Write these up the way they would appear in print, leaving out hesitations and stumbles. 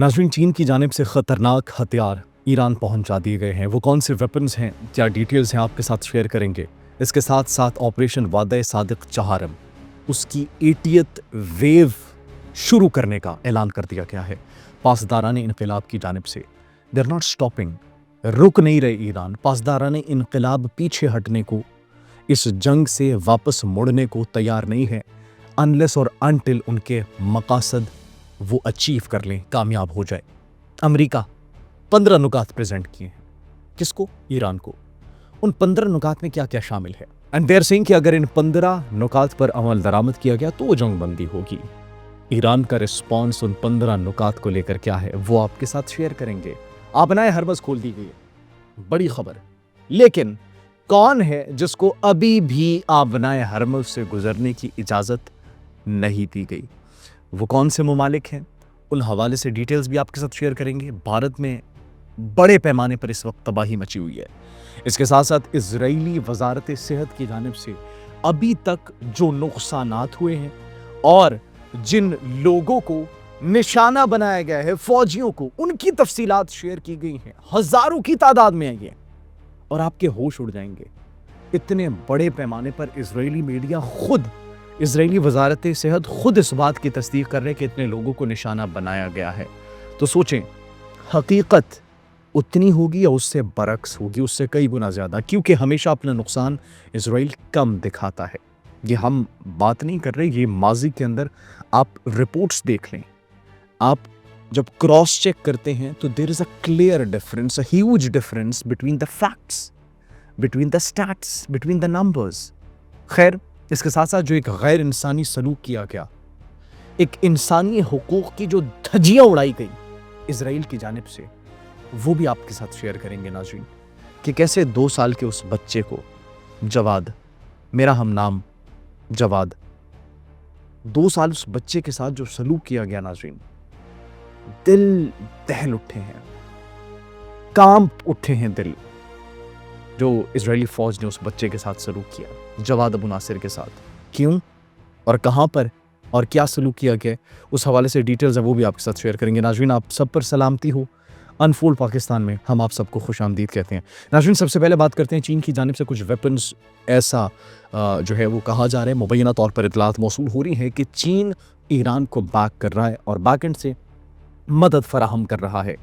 नाज़रीन, चीन की जानिब से ख़तरनाक हथियार ईरान पहुंचा दिए गए हैं। वो कौन से वेपन्स हैं, क्या डिटेल्स हैं, आपके साथ शेयर करेंगे। इसके साथ साथ ऑपरेशन वादा सादिक चहारम, उसकी 80th वेव शुरू करने का ऐलान कर दिया गया है पासदारान इनकलाब की जानिब से। दे आर नॉट स्टॉपिंग, रुक नहीं रहे ईरान। पासदारान इनकलाब पीछे हटने को, इस जंग से वापस मुड़ने को तैयार नहीं है अनलेस और अनटिल उनके मकासद वो अचीव कर लें, कामयाब हो जाए। अमेरिका 15 नुकात प्रेजेंट किए हैं। किसको? ईरान को। उन 15 नुकात में क्या क्या शामिल है, एंड दे आर सेइंग कि अगर इन 15 नुकात पर अमल दरामद किया गया तो जंग बंदी होगी। ईरान का रिस्पॉन्स उन 15 नुकात को लेकर क्या है वो आपके साथ शेयर करेंगे। आबनाए हरमज़ खोल दी गई है, बड़ी खबर। लेकिन कौन है जिसको अभी भी आबनाए हरमज़ से गुजरने की इजाज़त नहीं दी गई? वो कौन से ममालिक हैं, उन हवाले से डिटेल्स भी आपके साथ शेयर करेंगे। भारत में बड़े पैमाने पर इस वक्त तबाही मची हुई है। इसके साथ साथ इजरायली वजारत सेहत की जानिब से अभी तक जो नुकसानात हुए हैं और जिन लोगों को निशाना बनाया गया है, फौजियों को, उनकी तफसीलात शेयर की गई हैं। हजारों की तादाद में है ये, और आपके होश उड़ जाएंगे। इतने बड़े पैमाने पर इजरायली मीडिया खुद, इजरायली वजारत सेहत खुद इस बात की तस्दीक कर रहे हैं कि इतने लोगों को निशाना बनाया गया है। तो सोचें, हकीकत उतनी होगी या उससे बरक्स होगी, उससे कई गुना ज़्यादा, क्योंकि हमेशा अपना नुकसान इजराइल कम दिखाता है। ये हम बात नहीं कर रहे, ये माजी के अंदर आप रिपोर्ट्स देख लें। आप जब क्रॉस चेक करते हैं तो there is a clear difference, a huge difference between the facts, between the stats, between the numbers. खैर, इसके साथ साथ जो एक गैर इंसानी सलूक किया गया, एक इंसानी हुकूक की जो धज्जियां उड़ाई गई इजराइल की जानिब से, वो भी आपके साथ शेयर करेंगे नाज़रीन, कि कैसे 2 साल के उस बच्चे को, जवाद, मेरा हम नाम जवाद, 2 साल उस बच्चे के साथ जो सलूक किया गया नाज़रीन, दिल दहल उठे हैं, कांप उठे हैं दिल, जो इजरायली फौज ने उस बच्चे के साथ सलूक किया, जवाद अबू नासिर के साथ। क्यों और कहां पर और क्या सलूक किया गया, उस हवाले से डिटेल्स है वो भी आपके साथ शेयर करेंगे। नाज़रीन, आप सब पर सलामती हो। अनफोल्ड पाकिस्तान में हम आप सबको खुशामदीद कहते हैं। नाज़रीन, सबसे पहले बात करते हैं चीन की जानिब से कुछ वेपन्स ऐसा जो है वो कहा जा रहा है, मुबैना तौर पर इतलात मौसूल हो रही है कि चीन ईरान को बैक कर रहा है और बैक एंड से मदद फराहम कर रहा है।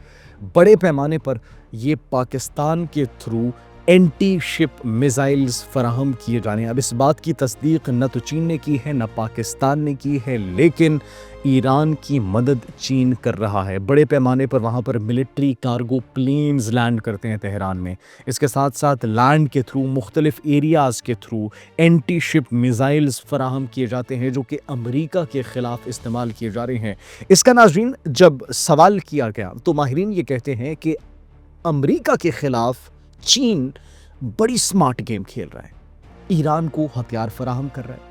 बड़े पैमाने पर ये पाकिस्तान के थ्रू एंटी शिप मिसाइल्स फराहम किए जाने। अब इस बात की तस्दीक न तो चीन ने की है न पाकिस्तान ने की है, लेकिन ईरान की मदद चीन कर रहा है। बड़े पैमाने पर वहाँ पर मिलिट्री कार्गो प्लेन्स लैंड करते हैं तेहरान में। इसके साथ साथ लैंड के थ्रू मुख्तलिफ एरियाज़ के थ्रू एंटी शिप मिसाइल्स फराहम किए जाते हैं, जो कि अमरीका के ख़िलाफ़ इस्तेमाल किए जा रहे हैं। इसका नाज़रीन जब सवाल किया गया तो माहिरीन ये कहते हैं कि अमरीका के ख़िलाफ़ चीन बड़ी स्मार्ट गेम खेल रहा है। ईरान को हथियार फराहम कर रहा है,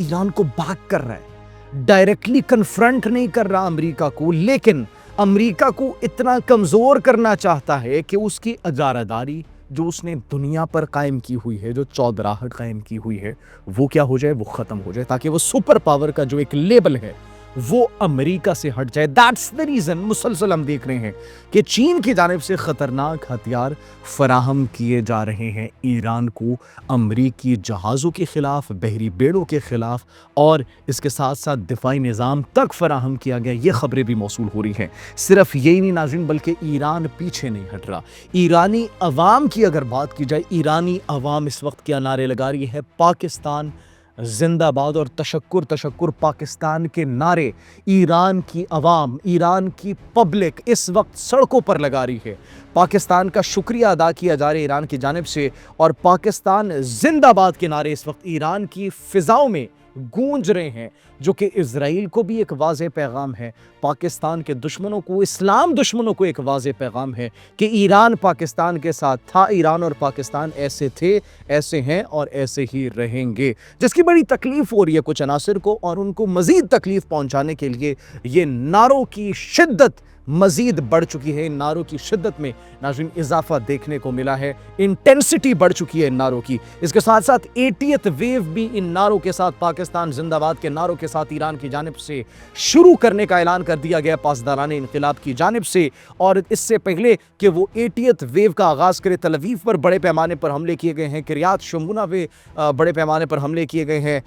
ईरान को बैक कर रहा है, डायरेक्टली कन्फ्रंट नहीं कर रहा अमेरिका को, लेकिन अमेरिका को इतना कमज़ोर करना चाहता है कि उसकी अजारादारी जो उसने दुनिया पर कायम की हुई है, जो चौधराहट कायम की हुई है, वो क्या हो जाए, वो ख़त्म हो जाए, ताकि वो सुपर पावर का जो एक लेबल है वो अमेरिका से हट जाए। दैट्स द रीज़न मुसलसल हम देख रहे हैं कि चीन की जानिब से ख़तरनाक हथियार फराहम किए जा रहे हैं ईरान को, अमरीकी जहाज़ों के ख़िलाफ़, बहरी बेड़ों के ख़िलाफ़, और इसके साथ साथ दिफाई निज़ाम तक फराहम किया गया। ये ख़बरें भी मौसूल हो रही हैं। सिर्फ यही नहीं नाज़रीन, बल्कि ईरान पीछे नहीं हट रहा। ईरानी अवाम की अगर बात की जाए, ईरानी अवाम इस वक्त क्या नारे लगा रही है, पाकिस्तान जिंदाबाद और तशक्कुर तशक्कुर पाकिस्तान के नारे ईरान की अवाम, ईरान की पब्लिक इस वक्त सड़कों पर लगा रही है। पाकिस्तान का शुक्रिया अदा किया जा रहा है ईरान की जानिब से, और पाकिस्तान जिंदाबाद के नारे इस वक्त ईरान की फिजाओं में गूंज रहे हैं, जो कि इजराइल को भी एक वाज़ेह पैगाम है, पाकिस्तान के दुश्मनों को, इस्लाम दुश्मनों को एक वाज़ेह पैगाम है कि ईरान पाकिस्तान के साथ था, ईरान और पाकिस्तान ऐसे थे, ऐसे हैं और ऐसे ही रहेंगे। जिसकी बड़ी तकलीफ़ हो रही है कुछ अनासिर को, और उनको मज़ीद तकलीफ़ पहुँचाने के लिए ये नारों की शिद्दत मज़ीद बढ़ चुकी है। इन नारों की शिद्दत में नाज़रीन इजाफा देखने को मिला है, इंटेंसिटी बढ़ चुकी है इन नारों की। इसके साथ साथ 80th वेव भी इन नारों के साथ, पाकिस्तान जिंदाबाद के नारों के साथ ईरान की जानिब से शुरू करने का ऐलान कर दिया गया पासदाराने इनकलाब की जानिब से। और इससे पहले कि वो 80th वेव का आगाज़ करे, तल अवीव पर बड़े पैमाने पर हमले किए गए हैं, किरियात शमूना पे बड़े पैमाने पर हमले किए गए हैं,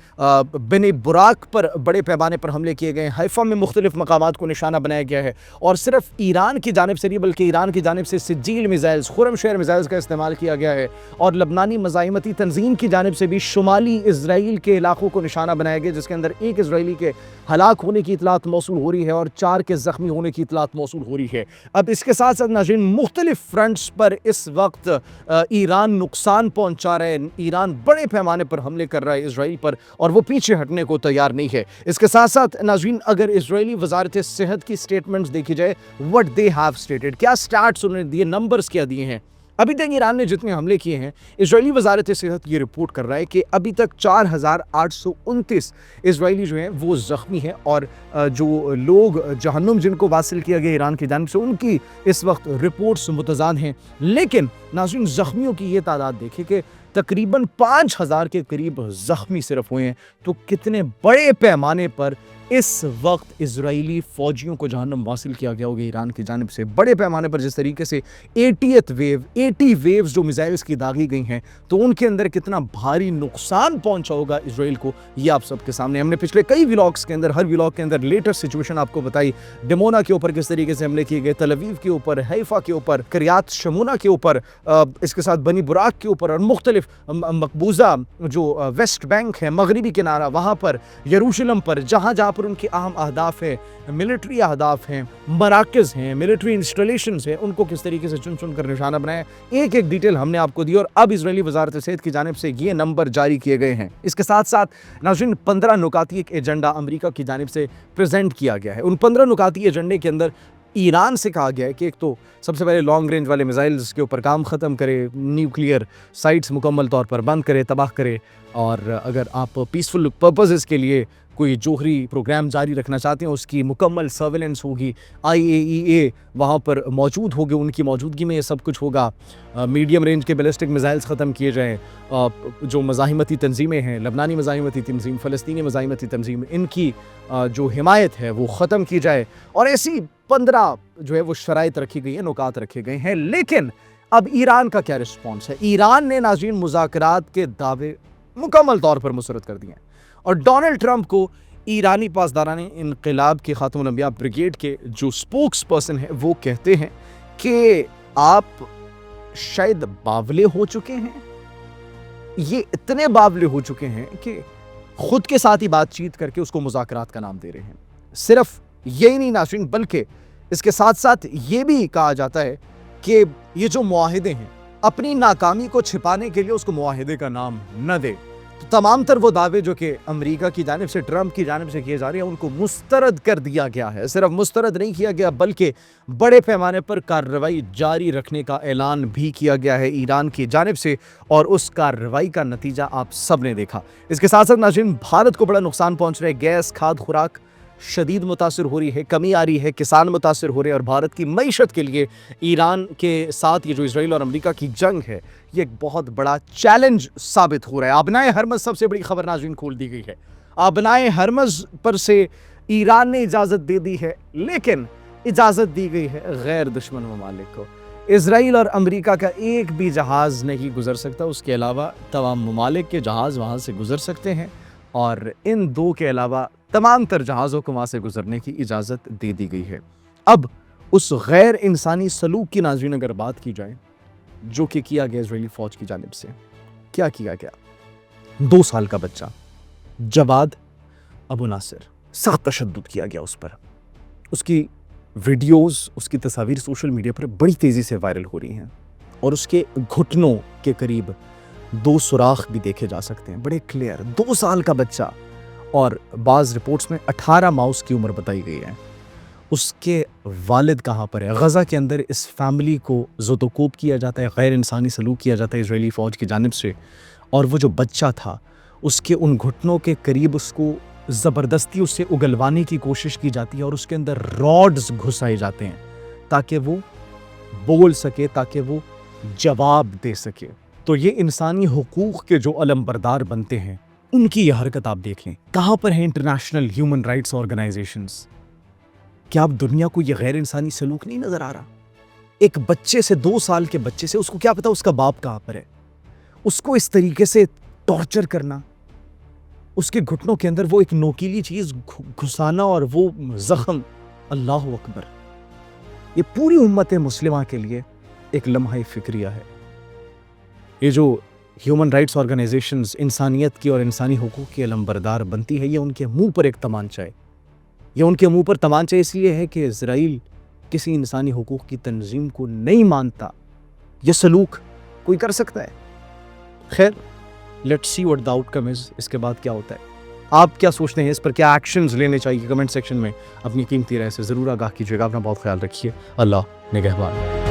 बनी बुराक पर बड़े पैमाने पर हमले किए गए हैं, हैफा में मुख्तलिफ मकामात को निशाना बनाया गया है। और सिर्फ ईरान की जानिब से नहीं बल्कि ईरान की जानिब से सिज्जील मिसाइल्स, खुरमशहर मिसाइल्स का इस्तेमाल किया गया है। और लबनानी मज़ाहिमती तंजीम की जानिब से भी शुमाली इजराइल के इलाकों को निशाना बनाया गया, जिसके अंदर एक इजरायली के हलाक होने की इतलात मौसूल हो रही है और 4 के ज़ख्मी होने की इतलात मौसूल हो रही है। अब इसके साथ साथ नाज़रीन मुख्तलिफ फ्रंट्स पर इस वक्त ईरान नुकसान पहुंचा रहा है, ईरान बड़े पैमाने पर हमले कर रहा है इसराइल पर, और वो पीछे हटने को तैयार नहीं है। इसके साथ साथ नाज़रीन अगर इसराइली वजारत सेहत की स्टेटमेंट्स देखी जाए, व्हाट दे हैव स्टेटेड, क्या स्टार्ट्स उन्होंने दिए, नंबर्स क्या दिए हैं। अभी तक ईरान ने जितने हमले किए हैं, इसराइली वजारत सेहत ये रिपोर्ट कर रहा है कि अभी तक 4829 इसराइली जो हैं वो ज़ख्मी हैं, और जो लोग जहन्नुम जिनको वासिल किया गया ईरान की जानिब से, उनकी इस वक्त रिपोर्ट्स मुतज़ाद हैं। लेकिन नाज़रीन ज़ख्मियों की ये तादाद देखिए कि तकरीबन 5000 के करीब ज़ख्मी सिर्फ हुए हैं। तो कितने बड़े पैमाने पर इस वक्त इजरायली फ़ौजियों को जहन्नम वासिल किया गया होगा ईरान की जानिब से। बड़े पैमाने पर जिस तरीके से 80 वेव्स जो मिसाइल्स की दागी गई हैं, तो उनके अंदर कितना भारी नुकसान पहुंचा होगा इसराइल को, ये आप सबके सामने। हमने पिछले कई व्लॉग्स के अंदर, हर व्लॉग के अंदर लेटेस्ट सिचुएशन आपको बताई। डिमोना के ऊपर किस तरीके से हमले किए गए, तल अवीव के ऊपर, हैफा के ऊपर, किरियात शमूना के ऊपर, इसके साथ बनी बुराक के ऊपर, और मुख्तलिफ मकबूजा जो वेस्ट बैंक है, मगरबी किनारा, वहाँ पर, यरूशलम पर, जहाँ जहाँ पर उनके अहम अहदाफ है, मिलिट्री अहदाफ हैं, मराकज़ हैं, मिलिट्री इंस्टॉलेशंस हैं, उनको किस तरीके से चुन चुन कर निशाना बनाया, एक एक डिटेल हमने आपको दी। और अब इजरायली वजारत सेहत की जानिब से ये नंबर जारी किए गए हैं। इसके साथ साथ नाज़रीन 15 नुकाती एक एजेंडा अमेरिका की जानिब से प्रेजेंट किया गया है। उन 15 नुकाती एजेंडे के अंदर ईरान से कहा गया है कि एक तो सबसे पहले लॉन्ग रेंज वाले मिसाइल्स के ऊपर काम ख़त्म करे, न्यूक्लियर साइट्स मुकम्मल तौर पर बंद करे, तबाह करे, और अगर आप पीसफुल पर्पसेस के लिए कोई जोहरी प्रोग्राम जारी रखना चाहते हैं, उसकी मुकम्मल सर्वेलेंस होगी, IAEA वहाँ पर मौजूद होगी, उनकी मौजूदगी में ये सब कुछ होगा। मीडियम रेंज के बैलिस्टिक मिसाइल्स ख़त्म किए जाएँ, जो मज़ाहिमती तंजीमें हैं, लबनानी मज़ाहिमती तंजीम, फ़लस्तीनी मज़ाहिमती तंजीम, इनकी जो हिमायत है वो ख़त्म की जाए, और ऐसी 15 जो है वो शराइत रखी गई है, नुकात रखे गए हैं। लेकिन अब ईरान का क्या रिस्पॉन्स है? ईरान ने नाज़रीन मुज़ाकरात के दावे मुकम्मल तौर पर मुस्तरद कर दिए हैं, और डोनाल्ड ट्रंप को ईरानी पासदाराने इनकलाब के खातमुल अंबिया ब्रिगेड के जो स्पोक्स पर्सन है वो कहते हैं कि आप शायद बावले हो चुके हैं। ये इतने बावले हो चुके हैं कि खुद के साथ ही बातचीत करके उसको मुज़ाकरात का नाम दे रहे हैं। सिर्फ यही नहीं नाज़रीन, बल्कि इसके साथ साथ ये भी कहा जाता है कि ये जो मुआहिदे हैं, अपनी नाकामी को छिपाने के लिए उसको मुआहिदे का नाम न दे। तो तमाम तर वो दावे जो कि अमेरिका की जानिब से, ट्रंप की जानिब से किए जा रहे हैं, उनको मुस्तरद कर दिया गया है। सिर्फ मुस्तरद नहीं किया गया बल्कि बड़े पैमाने पर कार्रवाई जारी रखने का ऐलान भी किया गया है ईरान की जानिब से, और उस कार्रवाई का नतीजा आप सब ने देखा। इसके साथ साथ नाज़रीन भारत को बड़ा नुकसान पहुँच रहा है। गैस, खाद, खुराक शदीद मुतासिर हो रही है, कमी आ रही है, किसान मुतासिर हो रहे हैं, और भारत की मईशत के लिए ईरान के साथ ये जो इसराइल और अमेरिका की जंग है, ये एक बहुत बड़ा चैलेंज साबित हो रहा है। आबनाए हरमज़ सबसे बड़ी खबर नाज़रीन खोल दी गई है। आबनाए हरमज़ पर से ईरान ने इजाज़त दे दी है, लेकिन इजाज़त दी गई है गैर दुश्मन ममालिक को। इसराइल और अमेरिका का एक भी जहाज़ नहीं गुजर सकता, उसके अलावा तमाम ममालिक के जहाज़ वहाँ से गुजर सकते हैं, और इन दो के अलावा तमाम तर जहाज़ों को वहाँ से गुजरने की इजाज़त दे दी गई है। अब उस गैर इंसानी सलूक की नाज़रीन अगर बात की जाए जो कि किया गया इजरायली फ़ौज की जानिब से, क्या किया गया? 2 साल का बच्चा जवाद अबू नासिर, सख्त तशद्दुद किया गया उस पर। उसकी वीडियोज़, उसकी तस्वीर सोशल मीडिया पर बड़ी तेज़ी से वायरल हो रही हैं, और उसके घुटनों के करीब 2 सुराख भी देखे जा सकते हैं, बड़े क्लियर। 2 साल का बच्चा, और बाज़ रिपोर्ट्स में 18 माउस की उम्र बताई गई है। उसके वालिद कहाँ पर है? गज़ा के अंदर इस फैमिली को ज़ोतोकोब किया जाता है, गैर इंसानी सलूक किया जाता है इजरायली फ़ौज की जानिब से, और वो जो बच्चा था उसके उन घुटनों के करीब उसको ज़बरदस्ती उससे उगलवाने की कोशिश की जाती है, और उसके अंदर रॉड्स घुसाए जाते हैं ताकि वो बोल सके, ताकि वो जवाब दे सके। तो ये इंसानी हुकूक़ के जो अलमबरदार बनते हैं, ان کی یہ حرکت آپ دیکھ لیں. کہاں پر ہیں انٹرنیشنل ہیومن رائٹس آرگنائزیشنز؟ کیا اب دنیا کو یہ غیر انسانی سلوک نہیں نظر آ رہا؟ ایک بچے سے 2 سال کے بچے سے اس کو کیا پتا اس کا باپ کہاں پر ہے، اس کو اس طریقے سے ٹارچر کرنا، اس کے گھٹنوں کے اندر وہ ایک نوکیلی چیز گھسانا اور وہ زخم. اللہ اکبر. یہ پوری امت مسلمہ کے لیے ایک لمحہ فکریہ ہے. یہ جو ہیومن رائٹس آرگنائزیشنز انسانیت کی اور انسانی حقوق کی علمبردار بنتی ہے، یہ ان کے منہ پر ایک تمانچہ ہے. یہ ان کے منہ پر تمانچہ اس لیے ہے کہ اسرائیل کسی انسانی حقوق کی تنظیم کو نہیں مانتا. یہ سلوک کوئی کر سکتا ہے؟ خیر، let's see what the outcome is. اس کے بعد کیا ہوتا ہے؟ آپ کیا سوچتے ہیں اس پر؟ کیا ایکشنز لینے چاہیے؟ کمنٹ سیکشن میں اپنی قیمتی رائے سے ضرور آگاہ کیجیے گا. اپنا بہت خیال رکھیے. اللہ نگہبان.